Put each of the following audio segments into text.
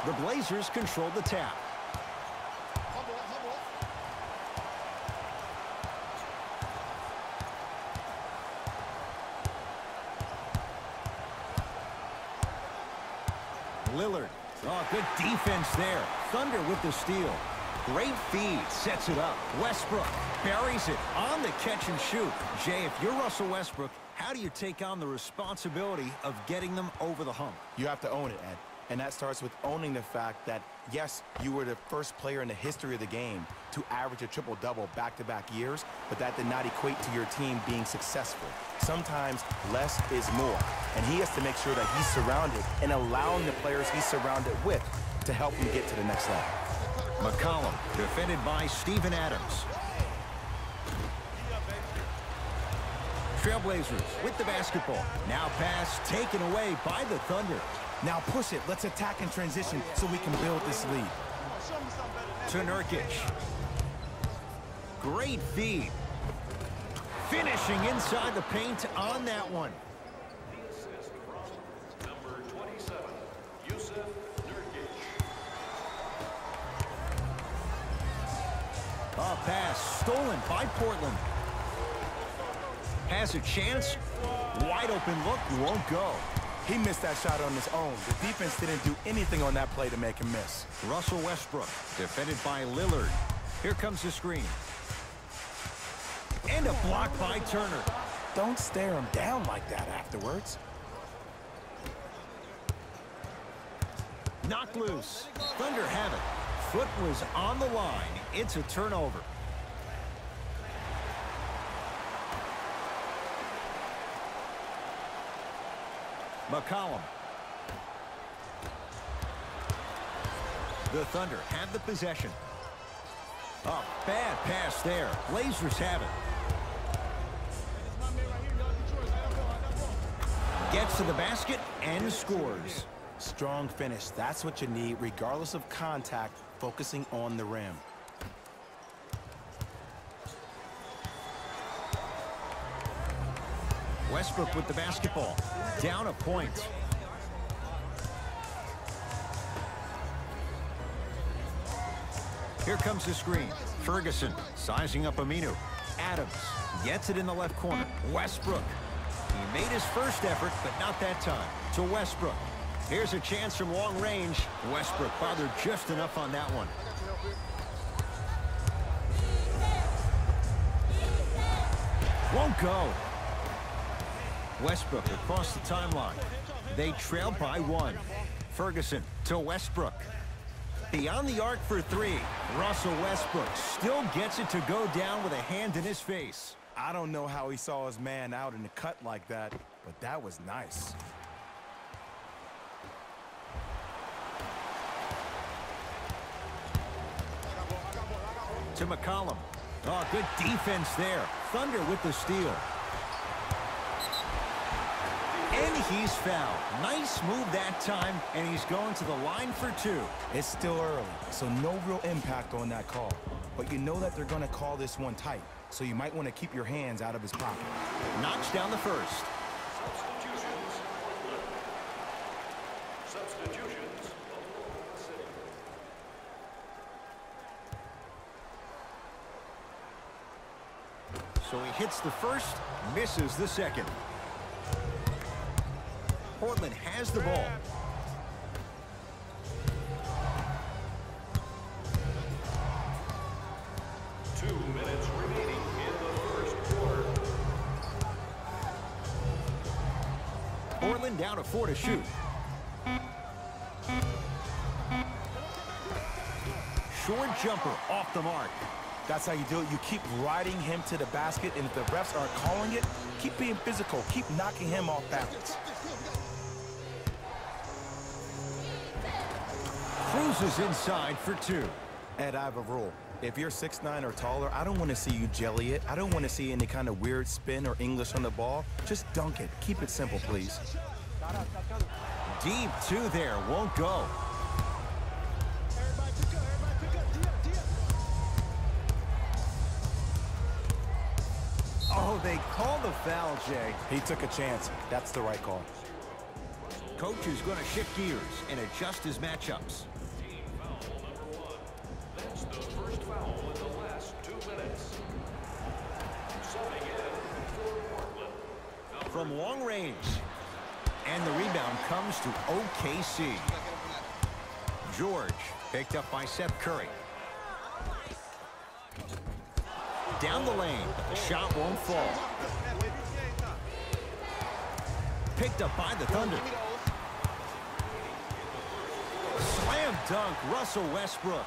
The Blazers control the tap. Lillard. Oh, good defense there. Thunder with the steal. Great feed. Sets it up. Westbrook buries it on the catch and shoot. Jay, if you're Russell Westbrook, how do you take on the responsibility of getting them over the hump? You have to own it, Ed. And that starts with owning the fact that, yes, you were the first player in the history of the game to average a triple-double back-to-back years, but that did not equate to your team being successful. Sometimes less is more, and he has to make sure that he's surrounded and allowing the players he's surrounded with to help him get to the next level. McCollum, defended by Steven Adams. Trailblazers with the basketball. Now pass taken away by the Thunder. Now push it. Let's attack in transition so we can build this lead. To Nurkic. Great feed. Finishing inside the paint on that one. Number 27, Yusuf Nurkic. A pass stolen by Portland. Has a chance. Wide open look, won't go. He missed that shot on his own. The defense didn't do anything on that play to make him miss. Russell Westbrook, defended by Lillard. Here comes the screen. And a block by Turner. Don't stare him down like that afterwards. Knocked loose. Thunder have it. Foot was on the line. It's a turnover. McCollum. The Thunder have the possession. A bad pass there. Blazers have it. Gets to the basket and scores. Strong finish. That's what you need, regardless of contact, focusing on the rim. Westbrook with the basketball. Down a point. Here comes the screen. Ferguson sizing up Aminu. Adams gets it in the left corner. Westbrook. He made his first effort, but not that time. To Westbrook. Here's a chance from long range. Westbrook bothered just enough on that one. Won't go. Westbrook across the timeline. They trail by one. Ferguson to Westbrook. Beyond the arc for three. Russell Westbrook still gets it to go down with a hand in his face. I don't know how he saw his man out in the cut like that, but that was nice. To McCollum. Oh, good defense there. Thunder with the steal. And he's fouled. Nice move that time, and he's going to the line for two. It's still early, so no real impact on that call. But you know that they're going to call this one tight, so you might want to keep your hands out of his pocket. Knocks down the first. Substitutions. So he hits the first, misses the second. Portland has the ball. Portland down to 4 to shoot. Short jumper off the mark. That's how you do it. You keep riding him to the basket, and if the refs aren't calling it, keep being physical. Keep knocking him off balance. Cruises inside for two. Ed, I have a rule. If you're 6'9" or taller, I don't want to see you jelly it. I don't want to see any kind of weird spin or English on the ball. Just dunk it. Keep it simple, please. Deep two there. Won't go. Oh, they called the foul, Jay. He took a chance. That's the right call. Coach is going to shift gears and adjust his matchups. Team foul number 1. That's the first foul in the last 2 minutes. Subbing in for Portland. From long range. And the rebound comes to OKC. George picked up by Seth Curry. Down the lane, but the shot won't fall. Picked up by the Thunder. Slam dunk, Russell Westbrook.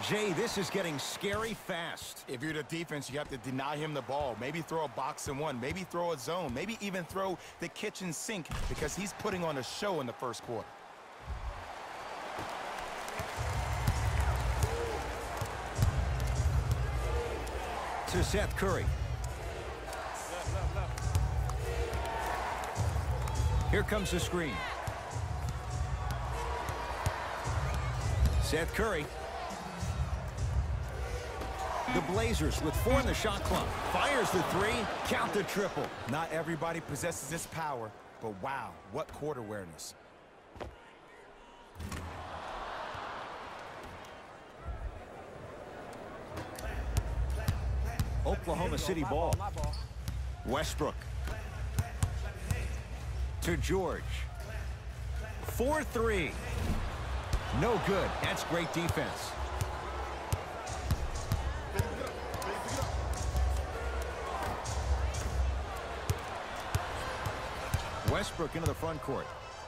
Jay, this is getting scary fast. If you're the defense, you have to deny him the ball. Maybe throw a box and one. Maybe throw a zone. Maybe even throw the kitchen sink because he's putting on a show in the first quarter. To Seth Curry. Here comes the screen. Seth Curry. The Blazers with 4 in the shot clock. Fires the 3, count the triple. Not everybody possesses this power, but wow, what court awareness. Oklahoma City ball. Westbrook. To George. 4-3. No good. That's great defense. Westbrook into the front court.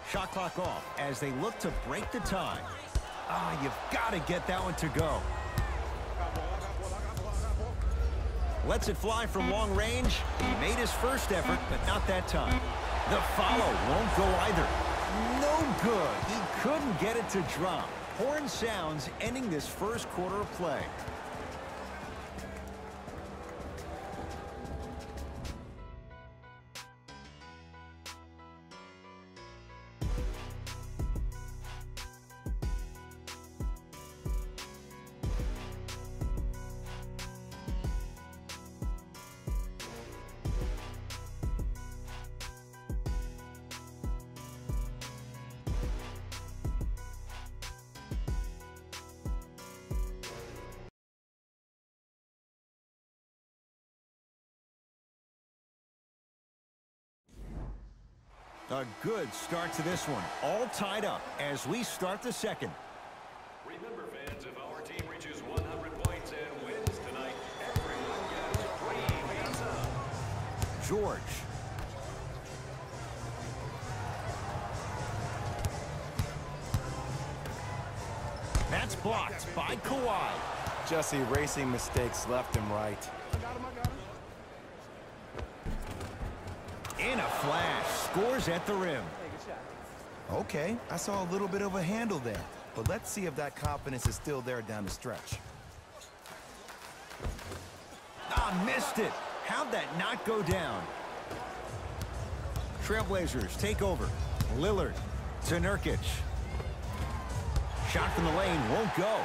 Shot clock off as they look to break the tie. You've got to get that one to go. Lets it fly from long range. He made his first effort, but not that time. The follow won't go either. No good. He couldn't get it to drop. Horn sounds ending this first quarter of play. A good start to this one. All tied up as we start the second. Remember, fans, if our team reaches 100 points and wins tonight, everyone gets free pizza. George. That's blocked by Kawhi. Just erasing mistakes left and right. In a flash, scores at the rim. Okay, I saw a little bit of a handle there, but let's see if that confidence is still there down the stretch. Missed it. How'd that not go down? Trailblazers take over. Lillard to Nurkic. Shot from the lane won't go.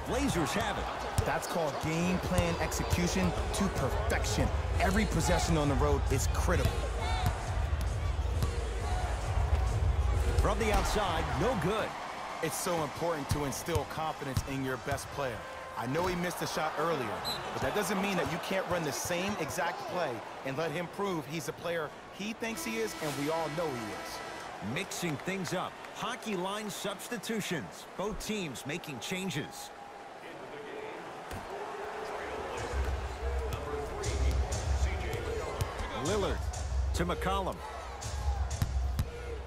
Blazers have it. That's called game plan execution to perfection. Every possession on the road is critical. From the outside, no good. It's so important to instill confidence in your best player. I know he missed a shot earlier, but that doesn't mean that you can't run the same exact play and let him prove he's the player he thinks he is, and we all know he is. Mixing things up. Hockey line substitutions. Both teams making changes. Lillard to McCollum.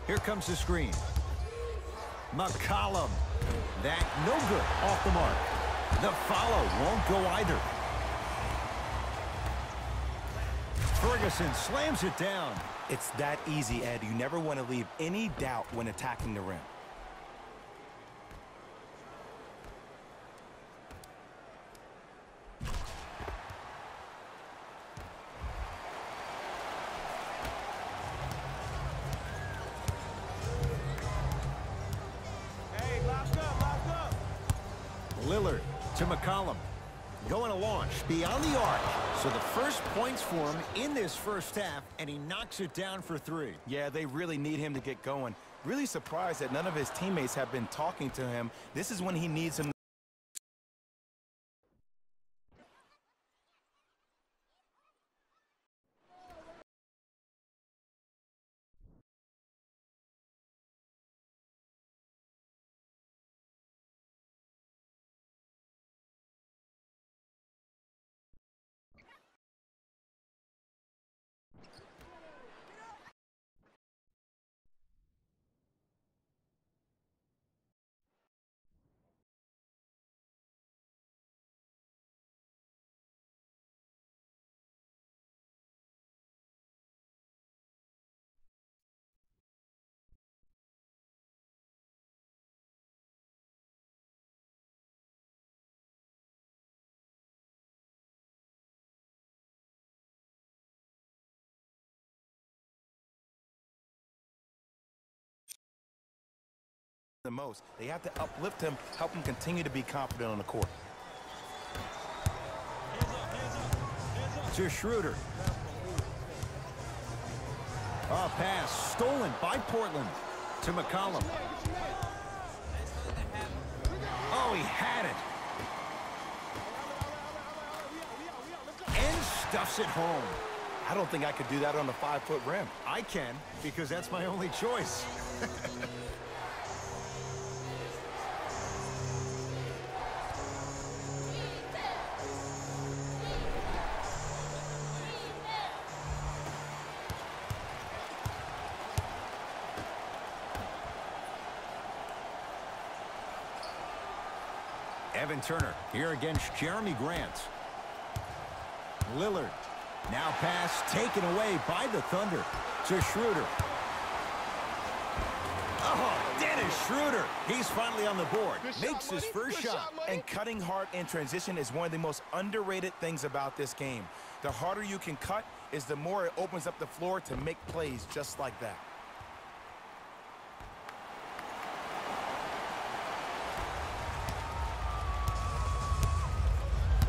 Here comes the screen. McCollum. That no good. Off the mark. The follow won't go either. Ferguson slams it down. It's that easy, Ed. You never want to leave any doubt when attacking the rim. To McCollum. Going to launch beyond the arc. So the first points for him in this first half, and he knocks it down for 3. Yeah, they really need him to get going. Really surprised that none of his teammates have been talking to him. This is when he needs him the most. They have to uplift him, help him continue to be confident on the court. To Schroeder. A pass stolen by Portland. To McCollum. Oh, he had it. And stuffs it home. I don't think I could do that on the 5-foot rim. I can, because that's my only choice. Evan Turner here against Jeremy Grant. Lillard. Now pass taken away by the Thunder to Schroeder. Oh, Dennis Schroeder. He's finally on the board. Makes his first shot. And cutting hard in transition is one of the most underrated things about this game. The harder you can cut is the more it opens up the floor to make plays just like that.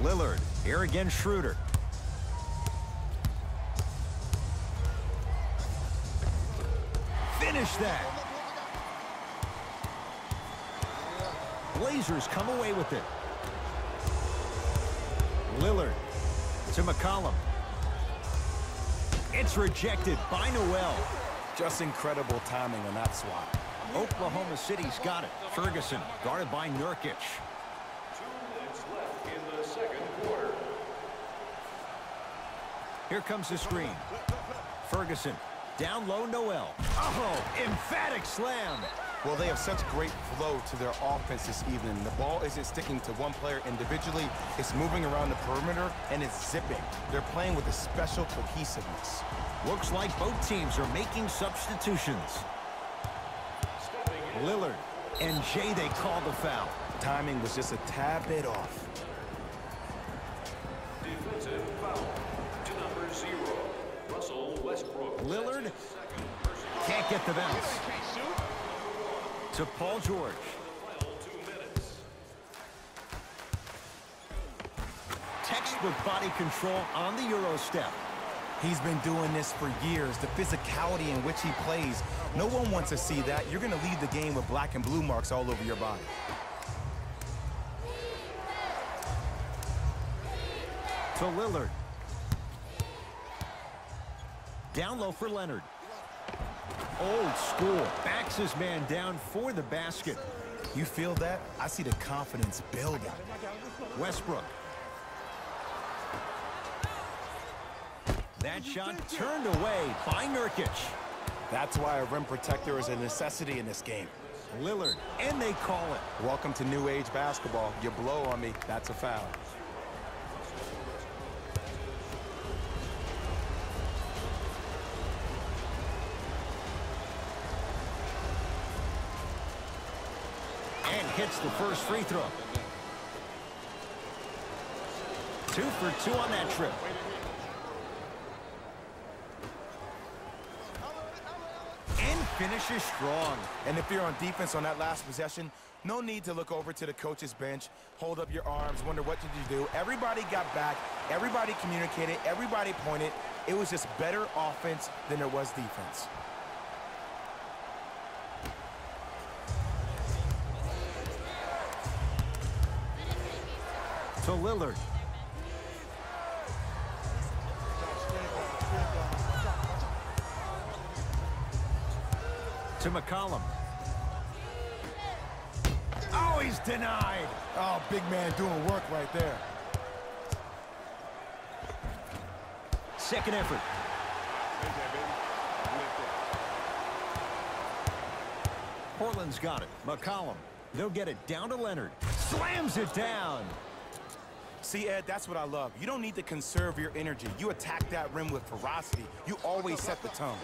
Lillard here again, Schroeder. Finish that. Blazers come away with it. Lillard to McCollum. It's rejected by Noel. Just incredible timing on that swat. Oklahoma City's got it. Ferguson guarded by Nurkic. 2 minutes left in the second quarter. Here comes the screen. Ferguson down low, Noel. Oh, emphatic slam. Well, they have such great flow to their offense this evening. The ball isn't sticking to one player individually. It's moving around the perimeter, and it's zipping. They're playing with a special cohesiveness. Looks like both teams are making substitutions. Lillard and Jay, they call the foul. Timing was just a tad bit off. Defensive foul to number 0, Russell Westbrook. Lillard can't get the bounce. To Paul George. Final 2 minutes. Textbook body control on the Euro step. He's been doing this for years. The physicality in which he plays. No one wants to see that. You're going to lead the game with black and blue marks all over your body. To Lillard. Down low for Leonard. Old school. Backs his man down for the basket. You feel that? I see the confidence building. Westbrook. That shot turned away by Nurkic. That's why a rim protector is a necessity in this game. Lillard, and they call it. Welcome to new age basketball. You blow on me, that's a foul. And hits the first free throw. 2 for 2 on that trip. And finishes strong. And if you're on defense on that last possession, no need to look over to the coach's bench, hold up your arms, wonder what did you do. Everybody got back, everybody communicated, everybody pointed. It was just better offense than there was defense. To Lillard. To McCollum. Oh, he's denied. Oh, big man doing work right there. Second effort. Portland's got it. McCollum. They'll get it down to Leonard. Slams it down. See, Ed, that's what I love. You don't need to conserve your energy. You attack that rim with ferocity. You always set the tone.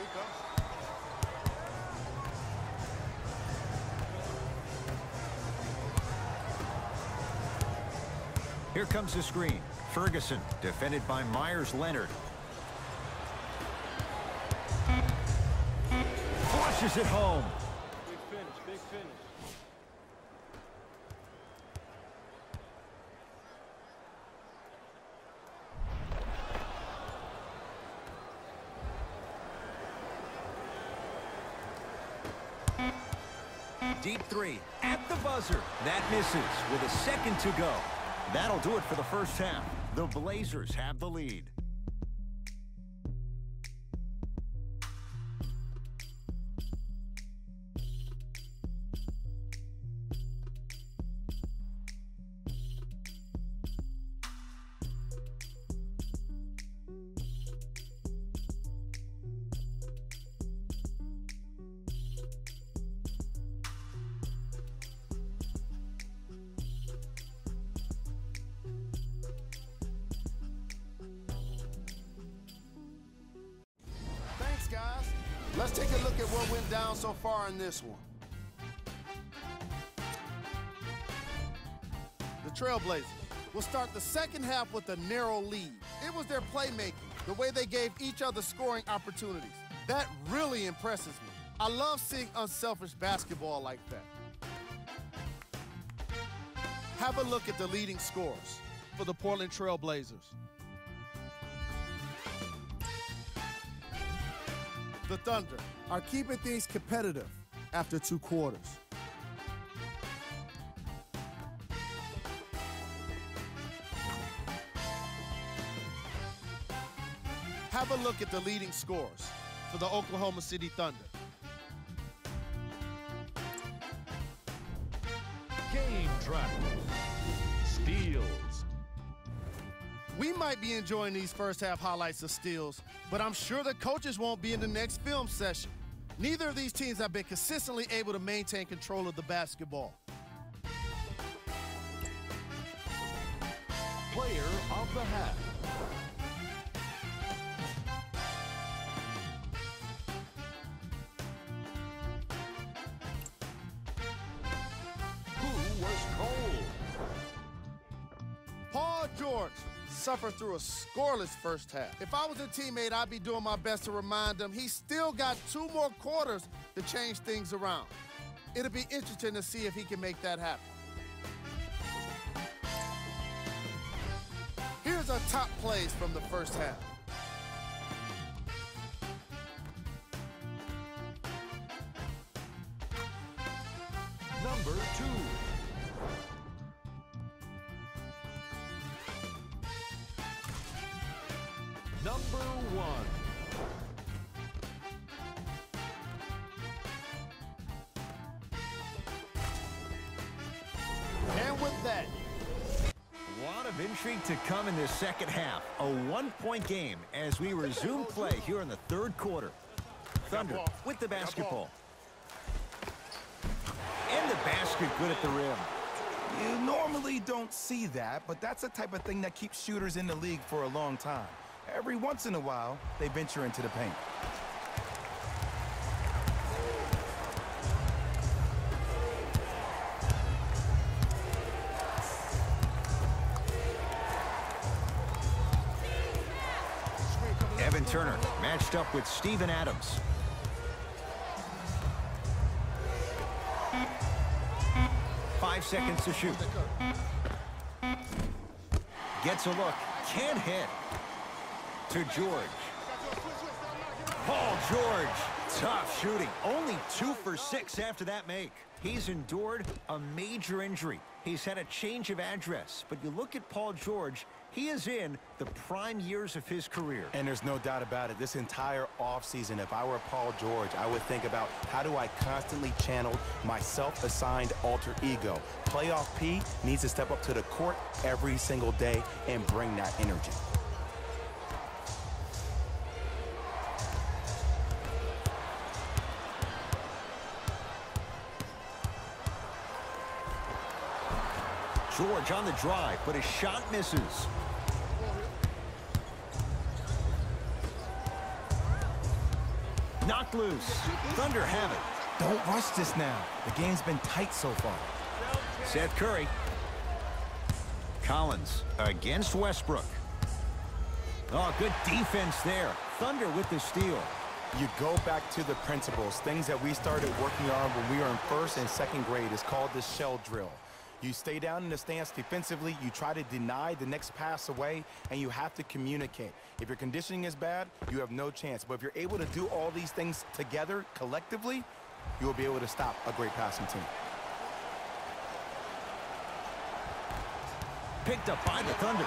Here comes the screen. Ferguson, defended by Myers-Leonard. Flushes it home. Big finish, big finish. Deep three at the buzzer. That misses with a second to go. That'll do it for the first half. The Blazers have the lead. Guys, let's take a look at what went down so far in this one. The Trailblazers will start the second half with a narrow lead. It was their playmaking, the way they gave each other scoring opportunities. That really impresses me. I love seeing unselfish basketball like that. Have a look at the leading scorers for the Portland Trailblazers. The Thunder are keeping things competitive after 2 quarters. Have a look at the leading scorers for the Oklahoma City Thunder. Game track. Steals. We might be enjoying these first half highlights of steals, but I'm sure the coaches won't be in the next film session. Neither of these teams have been consistently able to maintain control of the basketball. Player of the half. Who was cold? Paul George suffered through a scoreless first half. If I was a teammate, I'd be doing my best to remind him he's still got 2 more quarters to change things around. It'll be interesting to see if he can make that happen. Here's our top plays from the first half. Number 2. Number 1. And with that, A lot of intrigue to come in this second half. A 1-point game as we resume play here in the 3rd quarter. Thunder with the basketball. And the basket good at the rim. You normally don't see that, but that's the type of thing that keeps shooters in the league for a long time. Every once in a while, they venture into the paint. Evan Turner matched up with Steven Adams. 5 seconds to shoot. Gets a look. Can't hit. To George. Paul George. Tough shooting. Only 2 for 6 after that make. He's endured a major injury. He's had a change of address. But you look at Paul George, he is in the prime years of his career. And there's no doubt about it. This entire offseason, if I were Paul George, I would think about how do I constantly channel my self-assigned alter ego. Playoff P needs to step up to the court every single day and bring that energy. George on the drive, but his shot misses. Knocked loose. Thunder have it. Don't rush this now. The game's been tight so far. Seth Curry. Collins against Westbrook. Oh, good defense there. Thunder with the steal. You go back to the principles, things that we started working on when we were in first and second grade. It's called the shell drill. You stay down in the stance defensively, you try to deny the next pass away, and you have to communicate. If your conditioning is bad, you have no chance. But if you're able to do all these things together, collectively, you will be able to stop a great passing team. Picked up by the Thunder.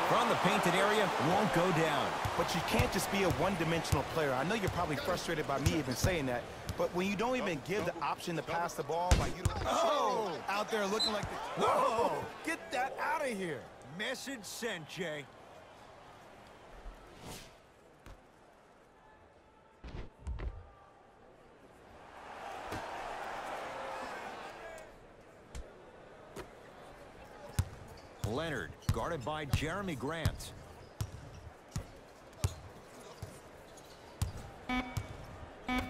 From the painted area, won't go down. But you can't just be a one-dimensional player. I know you're probably frustrated by me even saying that, but when you don't even give the option to pass the ball, like you don't out there looking like this. Whoa! Get that out of here. Message sent, Jay. Leonard, guarded by Jeremy Grant.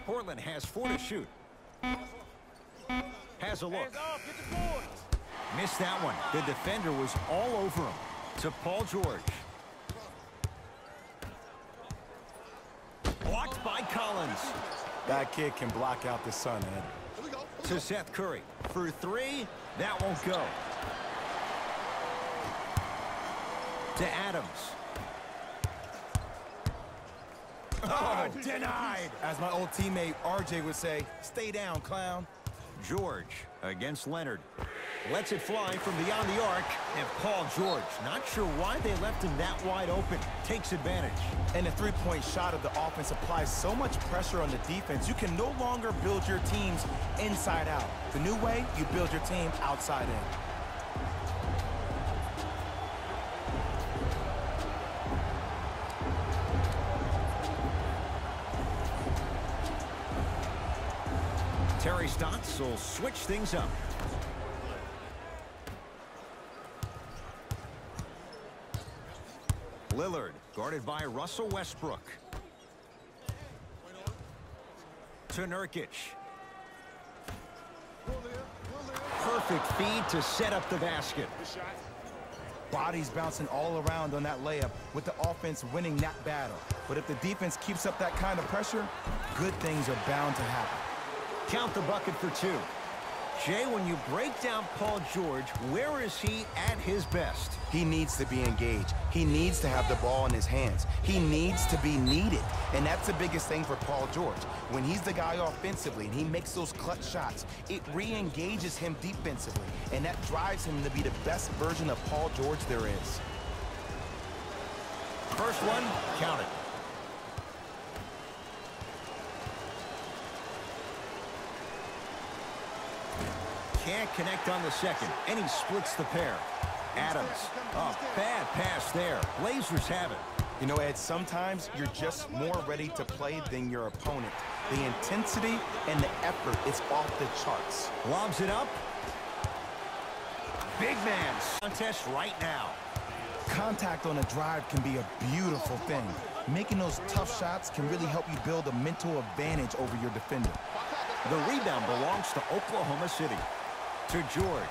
Portland has 4 to shoot. Has a look. Missed that one. The defender was all over him. To Paul George. Blocked by Collins. That kid can block out the sun, Ed. To Seth Curry. For 3, that won't go. To Adams. Oh, denied. As my old teammate RJ would say, stay down, clown. George against Leonard. Lets it fly from beyond the arc. And Paul George, not sure why they left him that wide open. Takes advantage. And the three-point shot of the offense applies so much pressure on the defense, you can no longer build your teams inside out. The new way, you build your team outside in. Terry Stotts will switch things up. Lillard, guarded by Russell Westbrook. To Nurkic. Perfect feed to set up the basket. Bodies bouncing all around on that layup with the offense winning that battle. But if the defense keeps up that kind of pressure, good things are bound to happen. Count the bucket for 2. Jay, when you break down Paul George, where is he at his best? He needs to be engaged. He needs to have the ball in his hands. He needs to be needed. And that's the biggest thing for Paul George. When he's the guy offensively and he makes those clutch shots, it re-engages him defensively. And that drives him to be the best version of Paul George there is. First one, count it. Can't connect on the second, and he splits the pair. Adams, a bad pass there. Blazers have it. You know, Ed, sometimes you're just more ready to play than your opponent. The intensity and the effort is off the charts. Lobs it up. Big man contest right now. Contact on a drive can be a beautiful thing. Making those tough shots can really help you build a mental advantage over your defender. The rebound belongs to Oklahoma City. To George.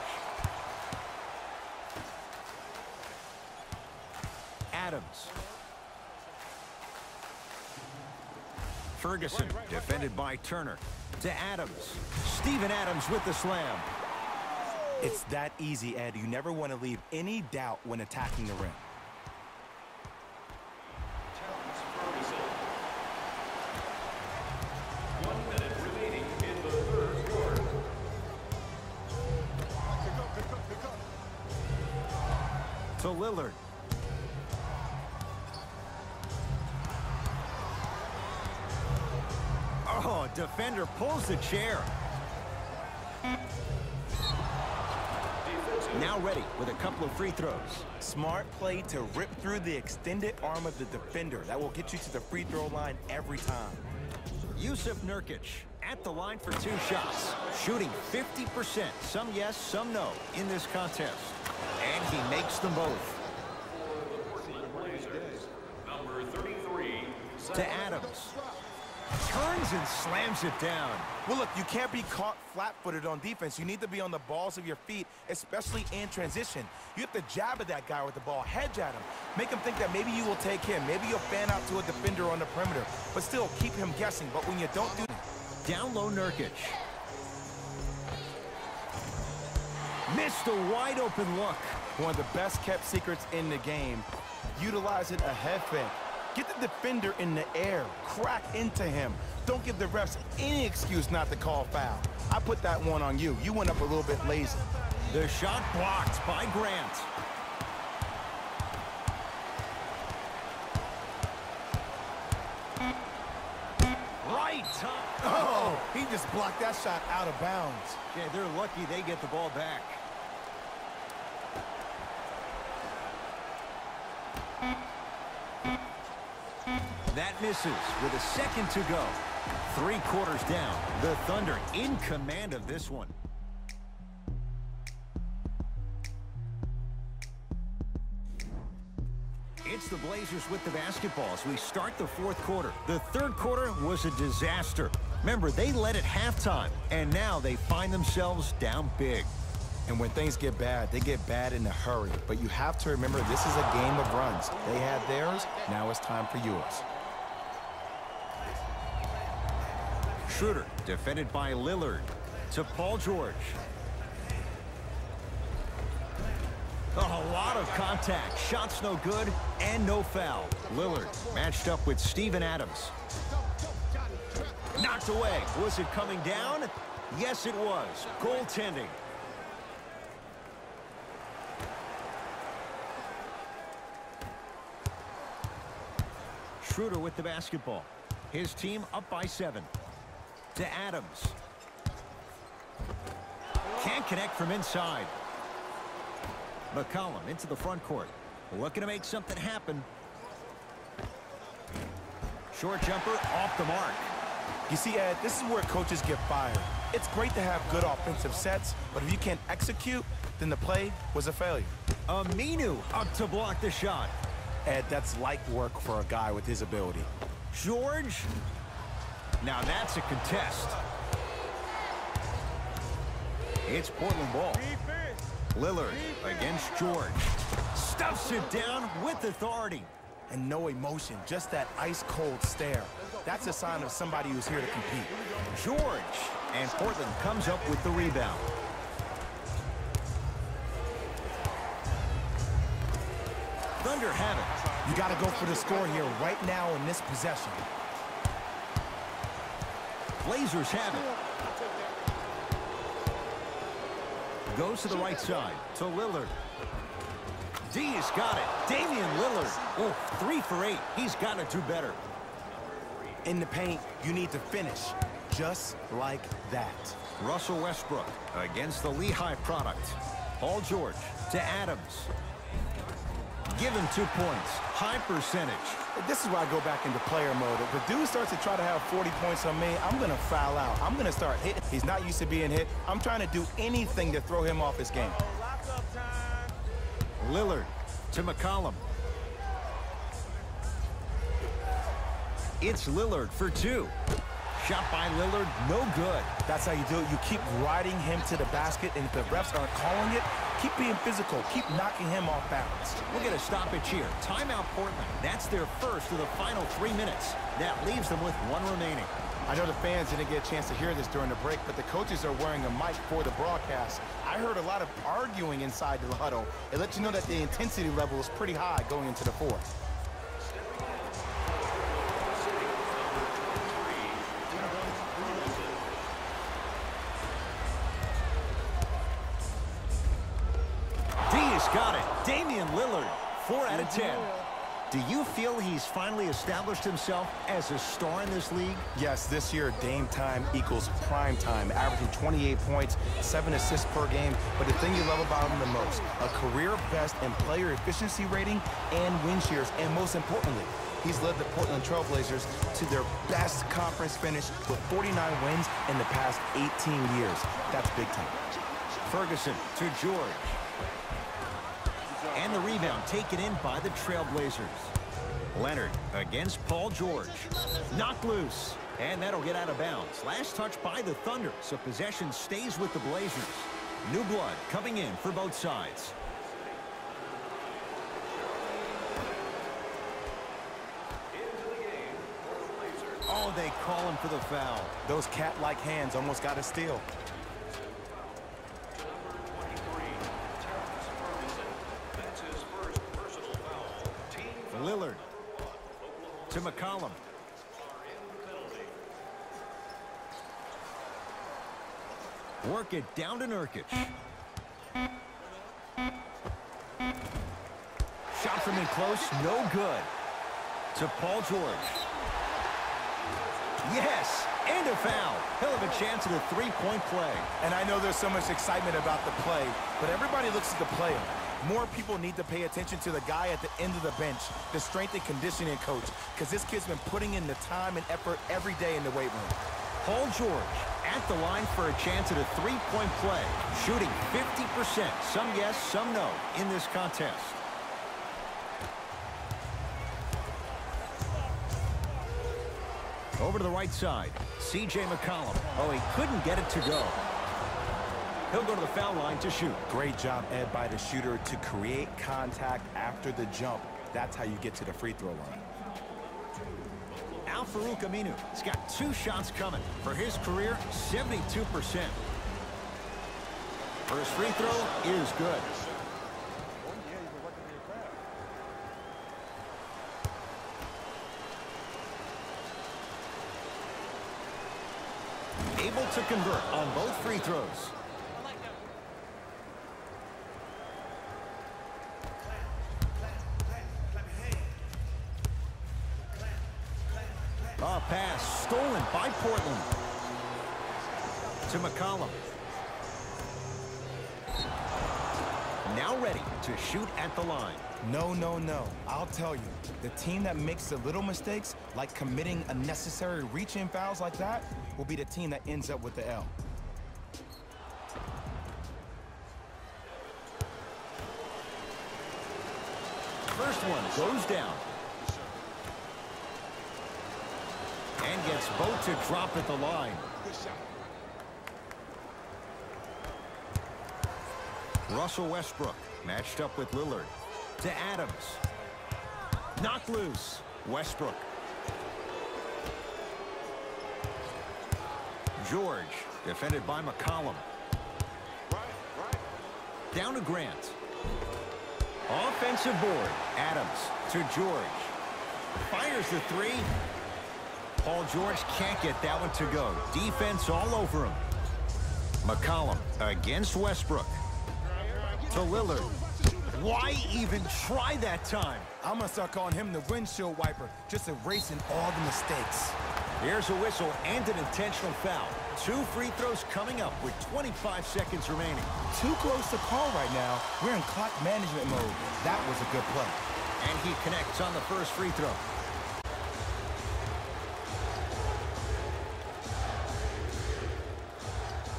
Adams. Ferguson, defended by Turner. To Adams. Steven Adams with the slam. It's that easy, Ed. You never want to leave any doubt when attacking the rim. Ferguson. 1 minute remaining in the third quarter. To Lillard. Oh, defender pulls the chair. Now ready with a couple of free throws. Smart play to rip through the extended arm of the defender. That will get you to the free throw line every time. Yusuf Nurkic at the line for 2 shots. Shooting 50%. Some yes, some no in this contest. And he makes them both. Number 33. To Adams. Turns and slams it down. Well, look, you can't be caught flat-footed on defense. You need to be on the balls of your feet, especially in transition. You have to jab at that guy with the ball, hedge at him, make him think that maybe you will take him. Maybe you'll fan out to a defender on the perimeter, but still keep him guessing. But when you don't do that, Down low, Nurkic. Missed a wide open look. one of the best-kept secrets in the game, utilizing a head fake. Get the defender in the air, crack into him. Don't give the refs any excuse not to call foul. I put that one on you. You went up a little bit lazy. The shot blocked by Grant. Right. Oh, he just blocked that shot out of bounds. Yeah, they're lucky they get the ball back. That misses with a second to go. 3 quarters down. The Thunder in command of this one. It's the Blazers with the basketball as we start the 4th quarter. The 3rd quarter was a disaster. Remember, they led at halftime, and now they find themselves down big. And when things get bad, they get bad in a hurry. But you have to remember, this is a game of runs. They had theirs, now it's time for yours. Schroeder, defended by Lillard. To Paul George. Oh, a lot of contact. Shots no good and no foul. Lillard matched up with Steven Adams. Knocked away. Was it coming down? Yes, it was. Goaltending. Schroeder with the basketball. His team up by 7. To Adams. Can't connect from inside. McCollum into the front court. Looking to make something happen. Short jumper off the mark. You see, Ed, this is where coaches get fired. It's great to have good offensive sets, but if you can't execute, then the play was a failure. Aminu up to block the shot. Ed, that's light work for a guy with his ability. George. Now that's a contest. It's Portland ball. Lillard against George. Stuffs it down with authority. And no emotion, just that ice-cold stare. That's a sign of somebody who's here to compete. George. And Portland comes up with the rebound. Thunder have it. You got to go for the score here right now in this possession. Blazers have it. Goes to the right side to Lillard. D's got it. Damian Lillard. Oh, 3 for 8. He's got to do better. In the paint, you need to finish just like that. Russell Westbrook against the Lehigh product. Paul George to Adams. Give him 2 points. High percentage. This is where I go back into player mode. If the dude starts to try to have 40 points on me, I'm going to foul out. I'm going to start hitting. He's not used to being hit. I'm trying to do anything to throw him off his game. Lillard to McCollum. It's Lillard for 2. Shot by Lillard, no good. That's how you do it. You keep riding him to the basket, and if the refs aren't calling it, keep being physical. Keep knocking him off balance. We'll get a stoppage here. Timeout Portland. That's their first of the final 3 minutes. That leaves them with one remaining. I know the fans didn't get a chance to hear this during the break, but the coaches are wearing a mic for the broadcast. I heard a lot of arguing inside the huddle. It lets you know that the intensity level is pretty high going into the fourth. D's got it. Damian Lillard, 4 out of 10. Do you feel he's finally established himself as a star in this league? Yes, this year, Dame time equals prime time, averaging 28 points, 7 assists per game. But the thing you love about him the most, a career best in player efficiency rating and win shares. And most importantly, he's led the Portland Trail Blazers to their best conference finish with 49 wins in the past 18 years. That's big time. Ferguson to George. And the rebound taken in by the Trailblazers. Leonard against Paul George. Knocked loose. And that'll get out of bounds. Last touch by the Thunder, so possession stays with the Blazers. New blood coming in for both sides. Oh, they call him for the foul. Those cat-like hands almost got a steal. Lillard to McCollum. Work it down to Nurkic. Shot from in close, no good. To Paul George. Yes, and a foul. He'll have a chance at a three-point play. And I know there's so much excitement about the play, but everybody looks at the player. More people need to pay attention to the guy at the end of the bench, the strength and conditioning coach, because this kid's been putting in the time and effort every day in the weight room. Paul George at the line for a chance at a three-point play, shooting 50%, some yes, some no, in this contest. Over to the right side, C.J. McCollum. Oh, he couldn't get it to go. He'll go to the foul line to shoot. Great job, Ed, by the shooter to create contact after the jump. That's how you get to the free throw line. Al-Farouq Aminu has got 2 shots coming. For his career, 72%. First free throw is good. Able to convert on both free throws. A pass stolen by Portland. To McCollum. Now ready to shoot at the line. No, no, no. I'll tell you, the team that makes the little mistakes, like committing unnecessary reach-in fouls like that, will be the team that ends up with the L. First one goes down. And gets both to drop at the line. Russell Westbrook matched up with Lillard. To Adams. Knocked loose. Westbrook. George, defended by McCollum. Down to Grant. Offensive board. Adams to George. Fires the three. Paul George can't get that one to go. Defense all over him. McCollum against Westbrook. To Lillard. Why even try that time? I'm going to start calling him the windshield wiper, just erasing all the mistakes. Here's a whistle and an intentional foul. 2 free throws coming up with 25 seconds remaining. Too close to call right now. We're in clock management mode. That was a good play. And he connects on the first free throw.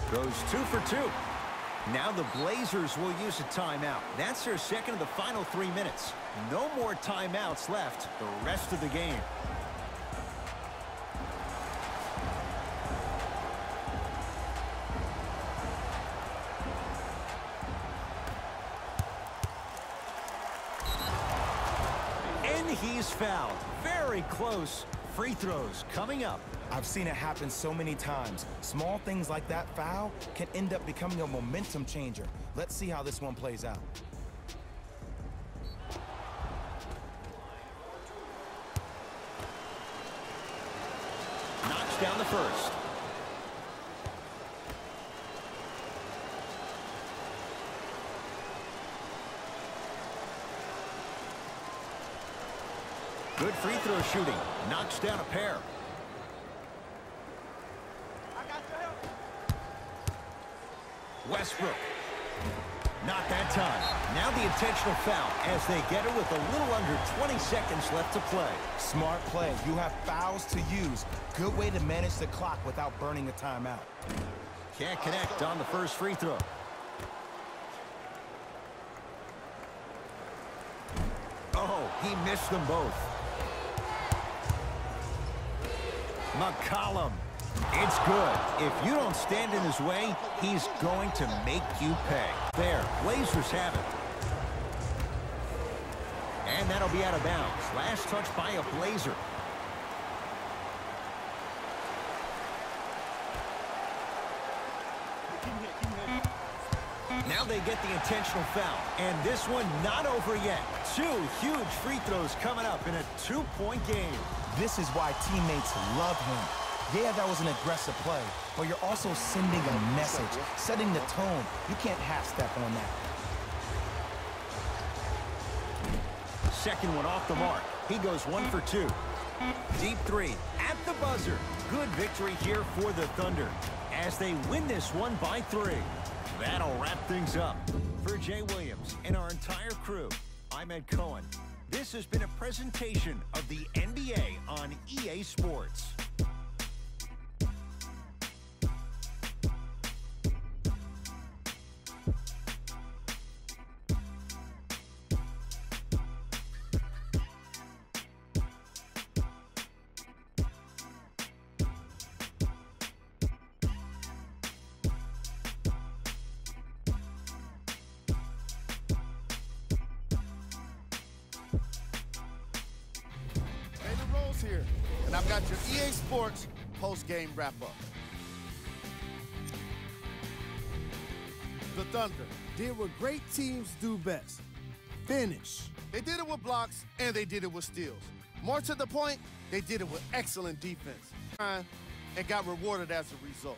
Goes 2 for 2. Now the Blazers will use a timeout. That's their second of the final 3 minutes. No more timeouts left the rest of the game. he's fouled. Very close. Free throws coming up. I've seen it happen so many times. Small things like that foul can end up becoming a momentum changer. Let's see how this one plays out. Knocks down the first. Good free throw shooting. Knocks down a pair. Westbrook. Not that time. Now the intentional foul as they get it with a little under 20 seconds left to play. Smart play. You have fouls to use. Good way to manage the clock without burning a timeout. Can't connect on the first free throw. Oh, he missed them both. McCollum. It's good. If you don't stand in his way, he's going to make you pay. There, Blazers have it. And that'll be out of bounds. Last touch by a Blazer. Now they get the intentional foul. And this one not over yet. Two huge free throws coming up in a two-point game. This is why teammates love him. Yeah, that was an aggressive play, but you're also sending a message, setting the tone. You can't half-step on that. Second one off the mark. He goes 1 for 2. Deep three at the buzzer. Good victory here for the Thunder as they win this one by 3. That'll wrap things up. For Jay Williams and our entire crew, I'm Ed Cohen. This has been a presentation of the NBA on EA Sports. Here, and I've got your EA Sports post-game wrap-up. The Thunder did what great teams do best: finish. They did it with blocks, and they did it with steals. More to the point, they did it with excellent defense, and got rewarded as a result.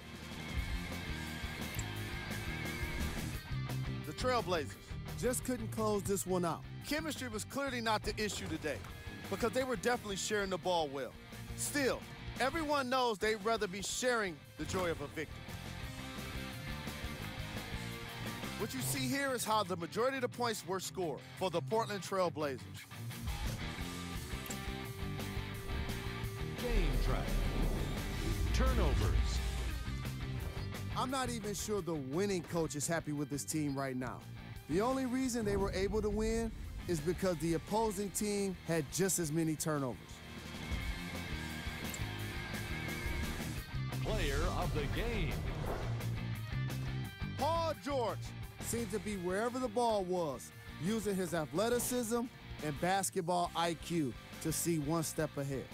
The Trailblazers just couldn't close this one out. Chemistry was clearly not the issue today, because they were definitely sharing the ball well. Still, everyone knows they'd rather be sharing the joy of a victory. What you see here is how the majority of the points were scored for the Portland Trail Blazers. Game track. Turnovers. I'm not even sure the winning coach is happy with this team right now. The only reason they were able to win is because the opposing team had just as many turnovers. Player of the game. Paul George seemed to be wherever the ball was, using his athleticism and basketball IQ to see one step ahead.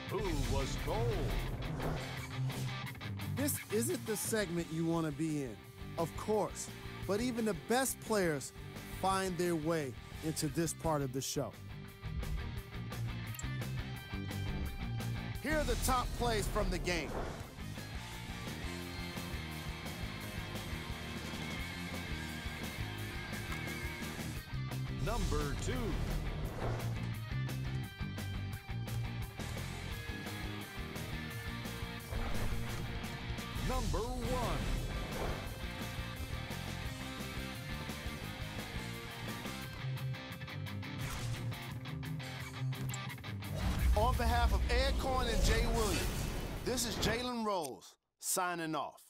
Who was gold? This isn't the segment you want to be in, of course, but even the best players find their way into this part of the show. Here are the top plays from the game. Number 2. Number 1. On behalf of Ed Cohen and Jay Williams, this is Jalen Rose signing off.